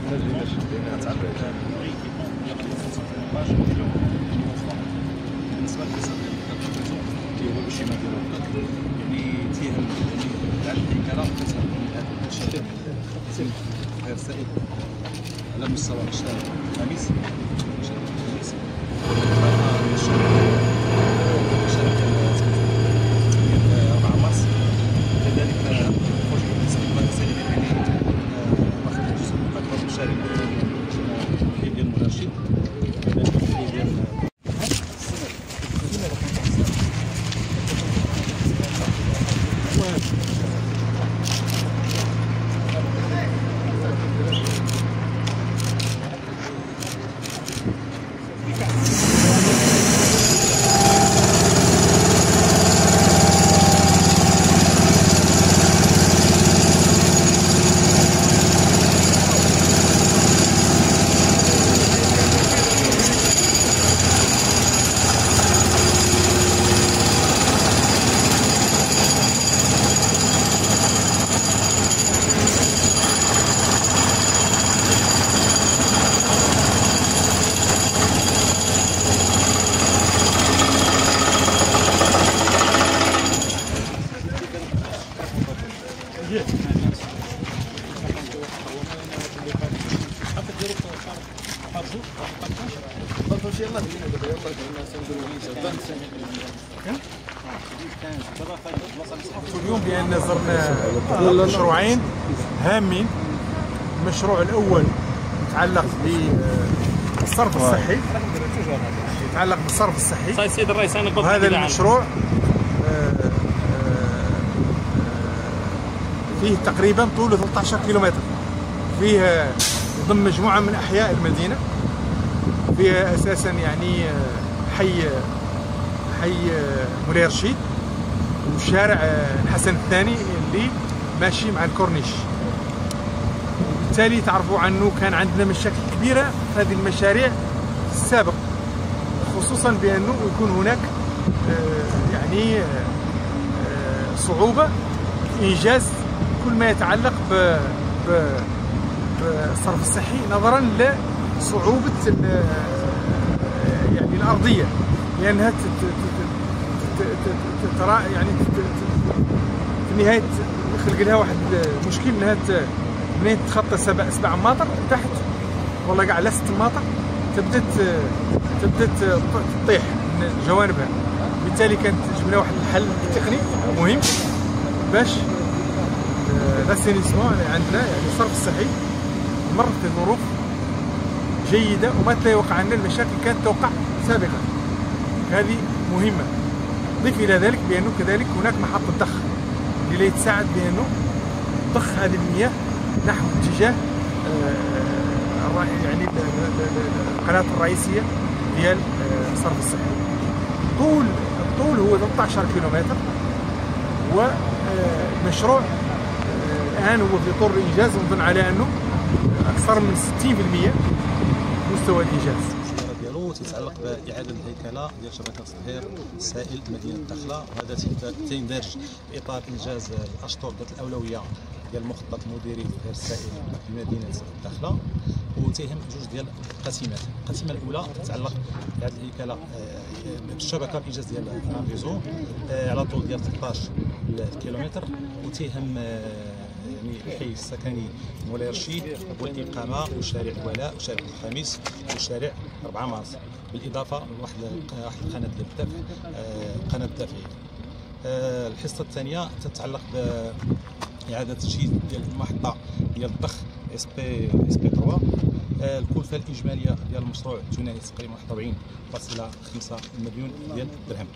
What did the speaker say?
بالنسبه للقصه هو باش يديروا هكاك يعني تيهم تاع الهيكله كتهم من هذا الشكل يتم غير سائل على مستوى الشارع الخامس اليوم بأن زرنا مشروعين هامين. المشروع الأول يتعلق بالصرف الصحي. سيد الرئيس أنا وهذا المشروع فيه تقريبا طوله 13 كيلومتر. فيه ضمن مجموعة من أحياء المدينة. فيها أساسا يعني حي مولاي رشيد وشارع الحسن الثاني اللي ماشي مع الكورنيش. بالتالي تعرفوا عنه كان عندنا مشاكل كبيرة في هذه المشاريع في السابق، خصوصا بأنه يكون هناك يعني صعوبة في إنجاز كل ما يتعلق بالصرف الصحي نظرا لصعوبة يعني الأرضية، لأنها ترى يعني في النهاية يخلق لها واحد المشكل انها منين تتخطى 7 اماطر تحت والله كاع على 6 اماطر تبدا تطيح من جوانبها. بالتالي كانت جبنا واحد الحل تقني مهم باش لاسينيسمون عندنا يعني الصرف الصحي مر في ظروف جيده وما يوقع عندنا المشاكل كانت توقع سابقا. هذه مهمه. ضيف الى ذلك بانه كذلك هناك محطه ضخ اللي يتساعد بانه ضخ هذه المياه نحو اتجاه يعني القناه الرئيسيه ديال الصرف الصحي. الطول هو 13 كيلومتر، والمشروع الان هو في طور الانجاز، ونظن على انه اكثر من 60% مستوى الانجاز. تتعلق بإعادة الهيكلة ديال شبكة تطهير السائل مدينة الدخلة، وهذا تندرج في إطار إنجاز الأشطر ذات الأولوية ديال المخطط المديري لتطهير السائل في مدينة الدخلة، وتيهم جوج ديال القسيمات. القسيمة الأولى تتعلق بإعادة الهيكلة بالشبكة بإنجاز ديال الريزو على طول ديال 13 كيلومتر، وتيهم يعني الحي السكني مولاي رشيد والإقامة وشارع الولاء وشارع الخامس وشارع 4 مارس، بالإضافة لواحد القناة ديال الدفع، قناة الدفعية. الحصة الثانية تتعلق بإعادة تجهيز ديال المحطة ديال الضخ اس بي 3. الكلفة الإجمالية ديال المشروع تناهز تقريبا 41.5 مليون ديال الدرهم.